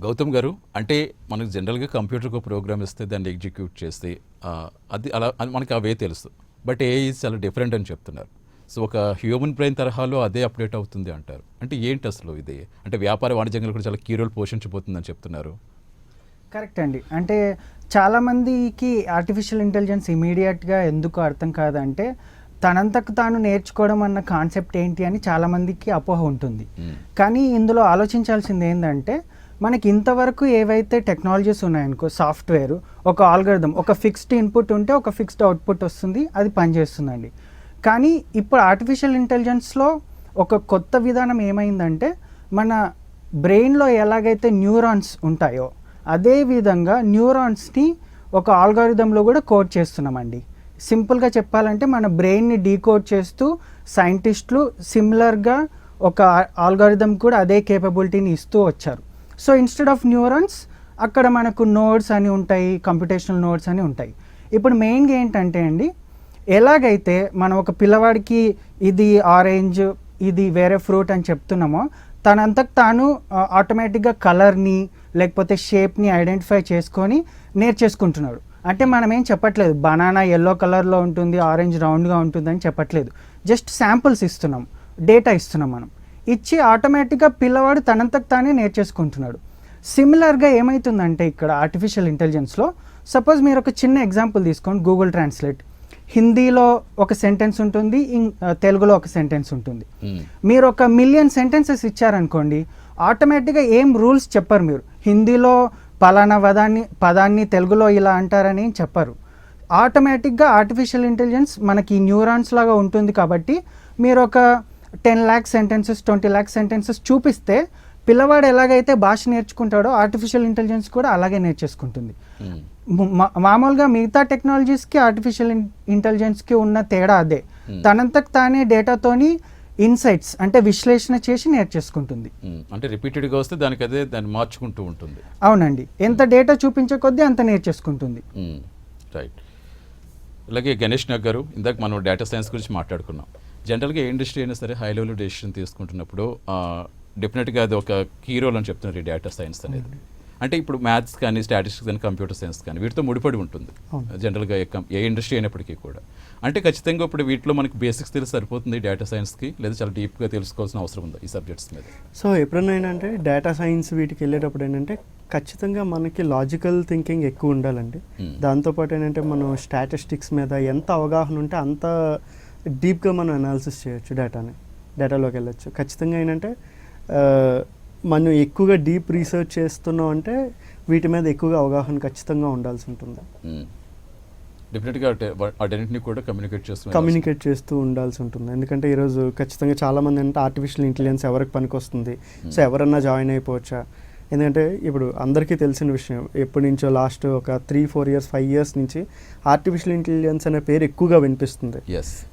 గౌతమ్ గారు, అంటే మనకు జనరల్గా కంప్యూటర్కి ప్రోగ్రామ్ ఇస్తే దాన్ని ఎగ్జిక్యూట్ చేస్తే అది అలా మనకి అవే తెలుసు. బట్ ఏఐ చాలా డిఫరెంట్ అని చెప్తున్నారు. సో ఒక హ్యూమన్ బ్రెయిన్ తరహాలో అదే అప్డేట్ అవుతుంది అంటారు. అంటే ఏంటి అసలు ఇది? అంటే వ్యాపార వాణిజ్యంలో కూడా చాలా కీ రోల్ పోషించబోతుందని చెప్తున్నారు. కరెక్ట్ అండి. అంటే చాలామందికి ఆర్టిఫిషియల్ ఇంటెలిజెన్స్ ఇమీడియట్గా ఎందుకు అర్థం కాదంటే తనంతకు తాను నేర్చుకోవడం అన్న కాన్సెప్ట్ ఏంటి అని చాలామందికి అపోహ ఉంటుంది. కానీ ఇందులో ఆలోచించాల్సింది ఏంటంటే మనకి ఇంతవరకు ఏవైతే టెక్నాలజీస్ ఉన్నాయనుకో, సాఫ్ట్వేర్, ఒక ఆల్గరిథం, ఒక ఫిక్స్డ్ ఇన్పుట్ ఉంటే ఒక ఫిక్స్డ్ అవుట్పుట్ వస్తుంది, అది పనిచేస్తుందండి. కానీ ఇప్పుడు ఆర్టిఫిషియల్ ఇంటెలిజెన్స్లో ఒక కొత్త విధానం ఏమైందంటే మన బ్రెయిన్లో ఎలాగైతే న్యూరాన్స్ ఉంటాయో అదే విధంగా న్యూరాన్స్ని ఒక ఆల్గారిథంలో కూడా కోడ్ చేస్తున్నామండి. సింపుల్గా చెప్పాలంటే మన బ్రెయిన్ని డీకోడ్ చేస్తూ సైంటిస్టులు సిమిలర్గా ఒక ఆల్గారిథం కూడా అదే కేపబిలిటీని ఇస్తూ వచ్చారు. సో ఇన్స్టెడ్ ఆఫ్ న్యూరాన్స్ అక్కడ మనకు నోడ్స్ అని ఉంటాయి, కంప్యూటేషనల్ నోడ్స్ అని ఉంటాయి. ఇప్పుడు మెయిన్గా ఏంటంటే అండి, ఎలాగైతే మనం ఒక పిల్లవాడికి ఇది ఆరెంజ్, ఇది వేరే ఫ్రూట్ అని చెప్తున్నామో తనంతకు తాను ఆటోమేటిక్గా కలర్ని లేకపోతే షేప్ని ఐడెంటిఫై చేసుకొని నేర్చేసుకుంటున్నాడు. అంటే మనం ఏం చెప్పట్లేదు బనానా ఎల్లో కలర్లో ఉంటుంది, ఆరెంజ్ రౌండ్గా ఉంటుంది అని చెప్పట్లేదు. జస్ట్ శాంపుల్స్ ఇస్తున్నాం, డేటా ఇస్తున్నాం. మనం ఇచ్చి ఆటోమేటిక్గా పిల్లవాడు తనంతకు తానే నేర్చేసుకుంటున్నాడు. సిమిలర్గా ఏమవుతుందంటే ఇక్కడ ఆర్టిఫిషియల్ ఇంటెలిజెన్స్లో సపోజ్ మీరు ఒక చిన్న ఎగ్జాంపుల్ తీసుకోండి. గూగుల్ ట్రాన్స్లేట్ హిందీలో ఒక సెంటెన్స్ ఉంటుంది, తెలుగులో ఒక సెంటెన్స్ ఉంటుంది. మీరు 1,000,000 సెంటెన్సెస్ ఇచ్చారనుకోండి, ఆటోమేటిక్గా ఏం రూల్స్ చెప్పరు. మీరు హిందీలో పలానా పదాన్ని తెలుగులో ఇలా అంటారని చెప్పరు. ఆటోమేటిక్గా ఆర్టిఫిషియల్ ఇంటెలిజెన్స్ మనకి న్యూరాన్స్ లాగా ఉంటుంది. కాబట్టి మీరు ఒక 10 lakh సెంటెన్సెస్ 20 lakh సెంటెన్సెస్ చూపిస్తే పిల్లవాడు ఎలాగైతే భాష నేర్చుకుంటాడో ఆర్టిఫిషియల్ ఇంటెలిజెన్స్ కూడా అలాగే నేర్చేసుకుంటుంది. మామూలుగా మిగతా టెక్నాలజీస్కి ఆర్టిఫిషియల్ ఇంటెలిజెన్స్కి ఉన్న తేడా అదే. తనంతకు తానే డేటాతోని ఇన్సైట్స్ అంటే విశ్లేషణ చేసి నేర్చేసుకుంటుంది. అంటే రిపీటెడ్గా వస్తే దానికి అదే దాన్ని మార్చుకుంటూ ఉంటుంది. అవునండి, ఎంత డేటా చూపించే కొద్దీ అంత నేర్చేసుకుంటుంది. రైట్. అలాగే గణేష్ నాగ్ గారు, ఇందాక మనం డేటా సైన్స్ గురించి మాట్లాడుకున్నాం. జనరల్గా ఏ ఇండస్ట్రీ అయినా సరే హై లెవెల్ డెసిషన్ తీసుకుంటున్నప్పుడు డెఫినెట్గా అది ఒక కీ రోల్ అని చెప్తున్నారు ఈ డేటా సైన్స్ అనేది. అంటే ఇప్పుడు మ్యాథ్స్ కానీ స్టాటిస్టిక్స్ కానీ కంప్యూటర్ సైన్స్ కానీ వీటితో ముడిపడి ఉంటుంది జనరల్గా ఏ ఇండస్ట్రీ అయినప్పటికీ కూడా. అంటే ఖచ్చితంగా ఇప్పుడు వీటిలో మనకి బేసిక్స్ తెలిసి సరిపోతుంది డేటా సైన్స్కి, లేదా చాలా డీప్గా తెలుసుకోవాల్సిన అవసరం ఉంది ఈ సబ్జెక్ట్స్ మీద? సో ఎప్పుడన్నా ఏంటంటే డేటా సైన్స్ వీటికి వెళ్ళేటప్పుడు ఏంటంటే ఖచ్చితంగా మనకి లాజికల్ థింకింగ్ ఎక్కువ ఉండాలండి. దాంతోపాటు ఏంటంటే మనం స్టాటిస్టిక్స్ మీద ఎంత అవగాహన ఉంటే అంత డీప్గా మనం అనాలిసిస్ చేయొచ్చు, డేటాలోకి వెళ్ళొచ్చు. ఖచ్చితంగా ఏంటంటే మనం ఎక్కువగా డీప్ రీసెర్చ్ చేస్తున్నాం అంటే వీటి మీద ఎక్కువగా అవగాహన ఖచ్చితంగా ఉండాల్సి ఉంటుంది. డెఫినెట్గా వాటన్నిటిని కూడా కమ్యూనికేట్ చేస్తూ ఉండాల్సి ఉంటుంది. ఎందుకంటే ఈరోజు ఖచ్చితంగా చాలామంది అంటే ఆర్టిఫిషియల్ ఇంటెలిజెన్స్ ఎవరికి పనికొస్తుంది, సో ఎవరన్నా జాయిన్ అయిపోవచ్చా? ఎందుకంటే ఇప్పుడు అందరికీ తెలిసిన విషయం, ఎప్పటి నుంచో లాస్ట్ ఒక 3-4 years 5 years నుంచి ఆర్టిఫిషియల్ ఇంటెలిజెన్స్ అనే పేరు ఎక్కువగా వినిపిస్తుంది.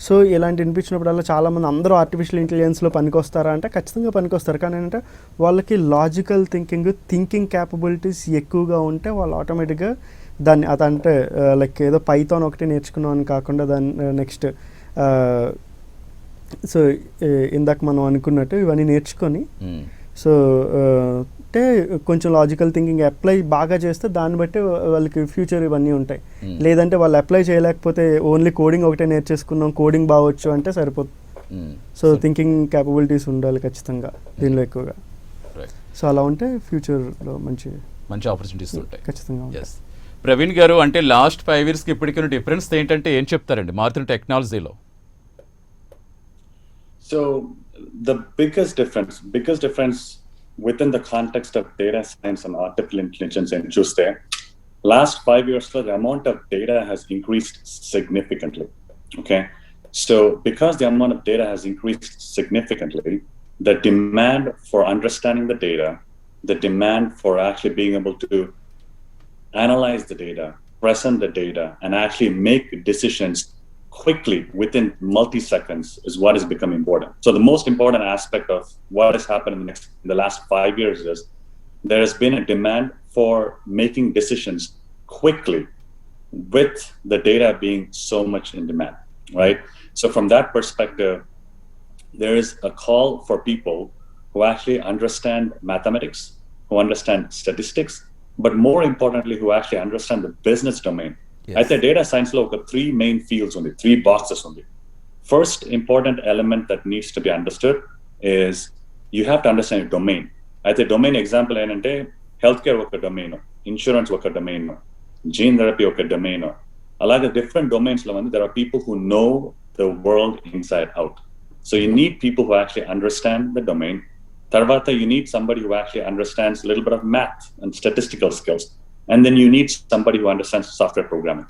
సో ఇలాంటి వినిపించినప్పుడల్లా చాలామంది అందరూ ఆర్టిఫిషియల్ ఇంటెలిజెన్స్లో పనికొస్తారా అంటే ఖచ్చితంగా పనికొస్తారు. కానీ ఏంటంటే వాళ్ళకి లాజికల్ థింకింగ్ క్యాపబిలిటీస్ ఎక్కువగా ఉంటే వాళ్ళు ఆటోమేటిక్గా దాన్ని అదంటే లైక్ ఏదో పైథాన్ ఒకటి నేర్చుకున్నాం అని కాకుండా దాన్ని నెక్స్ట్ సో ఇందాక మనం అనుకున్నట్టు ఇవన్నీ నేర్చుకొని సో అంటే కొంచెం లాజికల్ థింకింగ్ అప్లై బాగా చేస్తే దాన్ని బట్టి వాళ్ళకి ఫ్యూచర్ ఇవన్నీ ఉంటాయి. లేదంటే వాళ్ళు అప్లై చేయలేకపోతే ఓన్లీ కోడింగ్ ఒకటే నేర్చేసుకున్నాం, కోడింగ్ బాగొచ్చు అంటే సరిపోతుంది. సో థింకింగ్ క్యాపబిలిటీస్ ఉండాలి ఖచ్చితంగా దీనిలో ఎక్కువగా. సో అలా ఉంటే ఫ్యూచర్లో మంచి ఆపర్చునిటీస్ ఉంటాయి ఖచ్చితంగా. ప్రవీణ్ గారు, అంటే లాస్ట్ 5 yearsకి ఇప్పటికీ డిఫరెన్స్ ఏంటంటే ఏం చెప్తారండి మారుతున్న టెక్నాలజీలో? So the biggest difference within the context of data science and artificial intelligence and just there, last 5 years the amount of data has increased significantly. Okay, so because the amount of data has increased significantly, the demand for understanding the data, the demand for actually being able to analyze the data, present the data, and actually make decisions quickly within multi-seconds is what has become important. So the most important aspect of what has happened in the last 5 years is there has been a demand for making decisions quickly with the data being so much in demand, right? So from that perspective, there is a call for people who actually understand mathematics, who understand statistics, but more importantly, who actually understand the business domain. Yes. At the data science lo oka three main fields undi, three boxes undi. First important element that needs to be understood is you have to understand your domain. At the domain example ఏంటంటే healthcare oka domain, insurance oka domain, gene therapy oka domain. అలాగే different domains lo there are people who know the world inside out. So you need people who actually understand the domain. Tarvata, you need somebody who actually understands a little bit of math and statistical skills. And then you need somebody who understands software programming.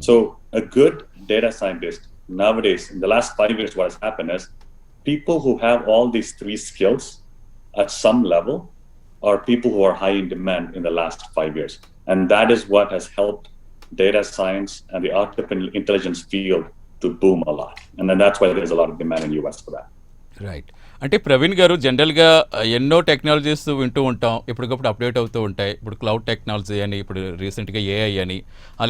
So a good data scientist nowadays, in the last 5 years, what has happened is people who have all these three skills at some level are people who are high in demand in the last 5 years. And that is what has helped data science and the artificial intelligence field to boom a lot. And then that's why there's a lot of demand in US for that. Right. అంటే ప్రవీణ్ గారు జనరల్గా ఎన్నో technologies వింటూ ఉంటాం, ఎప్పటికప్పుడు update అవుతూ ఉంటాయి. ఇప్పుడు క్లౌడ్ టెక్నాలజీ అని, ఇప్పుడు రీసెంట్గా ఏఐ అని,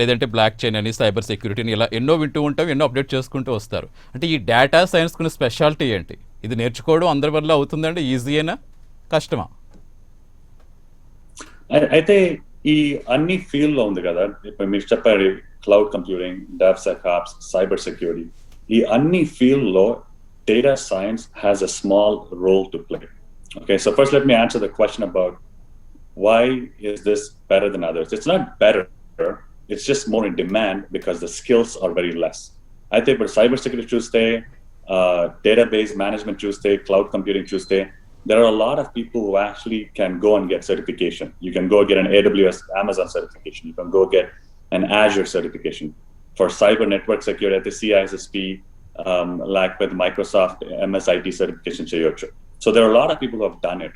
లేదంటే బ్లాక్ చైన్ అని, సైబర్ సెక్యూరిటీ అని, ఇలా ఎన్నో వింటూ ఉంటాం, ఎన్నో అప్డేట్ చేసుకుంటూ వస్తారు. అంటే ఈ డేటా సైన్స్ కున్న స్పెషాలిటీ ఏంటి? ఇది నేర్చుకోవడం అందరి వల్ల అవుతుందండి? ఈజీయేనా, కష్టమా? అయితే ఈ అన్ని ఫీల్డ్ లో ఉంది కదా, ఇప్పుడు మీరు చెప్పారు క్లౌడ్ కంప్యూటింగ్, డెవ్సెకాప్స్, సైబర్ సెక్యూరిటీ, ఈ అన్ని ఫీల్డ్ లో data science has a small role to play. Okay, so first let me answer the question about why is this better than others. It's not better, it's just more in demand because the skills are very less. I think for cybersecurity Tuesday, database management Tuesday, cloud computing Tuesday, there are a lot of people who actually can go and get certification. You can go get an AWS, Amazon certification. You can go get an Azure certification. For cyber network security at the CISSP, like with Microsoft MSIT certification cheyochu. So there are a lot of people who have done it.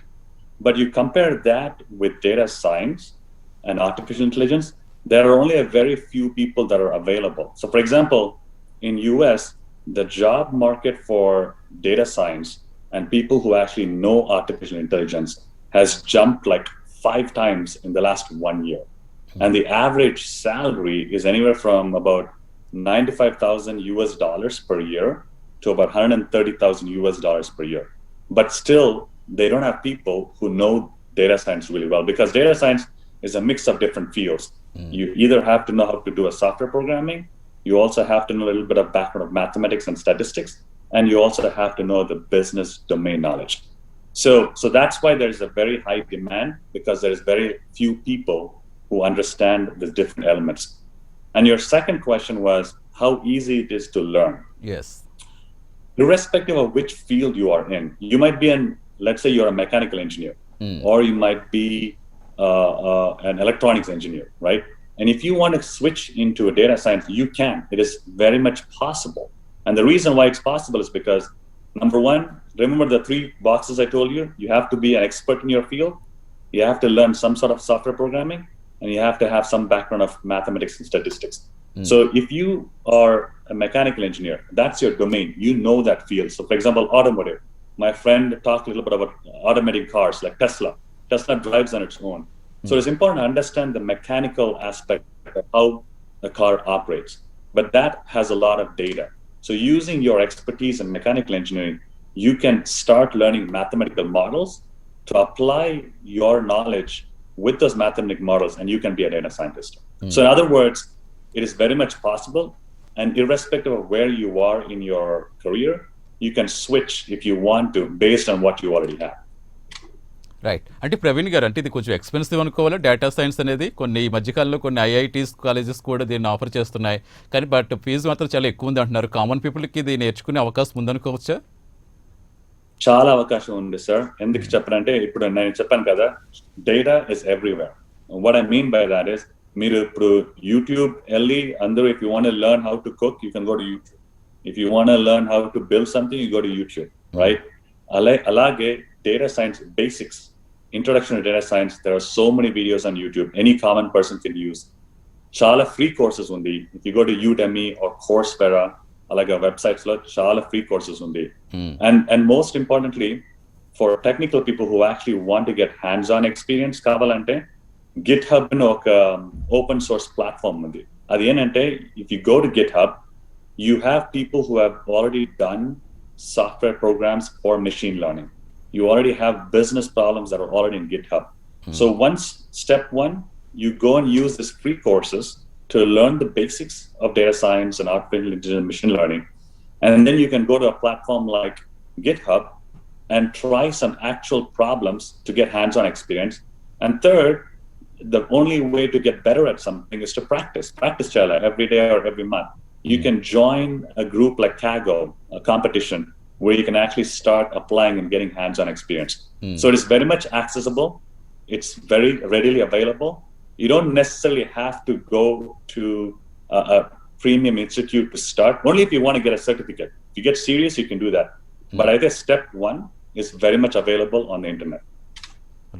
But you compare that with data science and artificial intelligence, there are only a very few people that are available. So for example, in US, the job market for data science and people who actually know artificial intelligence has jumped like 5 times in the last 1 year. And the average salary is anywhere from about $95,000 per year to about $130,000 per year. But still, they don't have people who know data science really well, because data science is a mix of different fields. You either have to know how to do a software programming, you also have to know a little bit of background of mathematics and statistics, and you also have to know the business domain knowledge. So that's why there's a very high demand, because there's very few people who understand the different elements. And your second question was how easy it is to learn. Yes. Irrespective of which field you are in, you might be let's say you're a mechanical engineer, or you might be an electronics engineer, right? And if you want to switch into a data science, you can. It is very much possible. And the reason why it's possible is because, number one, remember the 3 boxes I told you? You have to be an expert in your field, you have to learn some sort of software programming, and you have to have some background of mathematics and statistics. So if you are a mechanical engineer, that's your domain. You know that field. So for example, automotive. My friend talked a little bit about automating cars like Tesla. Tesla drives on its own. So it's important to understand the mechanical aspect of how the car operates. But that has a lot of data. So using your expertise in mechanical engineering, you can start learning mathematical models to apply your knowledge with those mathematical models, and you can be a data scientist. So in other words, it is very much possible, and irrespective of where you are in your career, you can switch if you want to, based on what you already have. Right. అంటే ప్రవీణ్ గారు, అంటే ఇది కొంచెం expensive అనుకోవాలా data science అనేది? కొన్ని ఈ మధ్యకాలంలో కొన్ని ఐఐటీస్ కాలేజెస్ కూడా దీన్ని ఆఫర్ చేస్తున్నాయి, కానీ బట్ ఫీజు మాత్రం చాలా ఎక్కువ ఉంది అంటున్నారు. కామన్ పీపుల్కి ఇది నేర్చుకునే అవకాశం ఉందనుకోవచ్చా? చాలా అవకాశం ఉంది సార్. ఎందుకు చెప్పారంటే, ఇప్పుడు నేను చెప్పాను కదా, data is everywhere. What I mean by that is, మీరు ఇప్పుడు యూట్యూబ్ వెళ్ళి అందరూ, if you want to learn how to cook, you can go to YouTube. If you want to learn how to build something, you go to YouTube, right? అలాగే data science basics, introduction to data science, there are so many videos on YouTube any common person can use. Chala free courses undi. If you go to Udemy or Coursera, alaga websites lo chala free courses undi. And most importantly, for technical people who actually want to get hands-on experience kavalante, GitHub no oka open source platform undi. Adi enante, if you go to GitHub, you have people who have already done software programs for machine learning. You already have business problems that are already in GitHub. So once step one, you go and use these free courses to learn the basics of data science and artificial intelligence and machine learning. And then you can go to a platform like GitHub and try some actual problems to get hands-on experience. And third, the only way to get better at something is to practice chala every day or every month. You can join a group like Kaggle, a competition, where you can actually start applying and getting hands-on experience. So it is very much accessible. It's very readily available. You don't necessarily have to go to a premium institute to start, only if you want to get a certificate. If you get serious, you can do that. But I guess step one is very much available on the internet.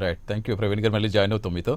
Right, thank you. Praveen గారు మళ్ళీ join అవుతాం మీతో.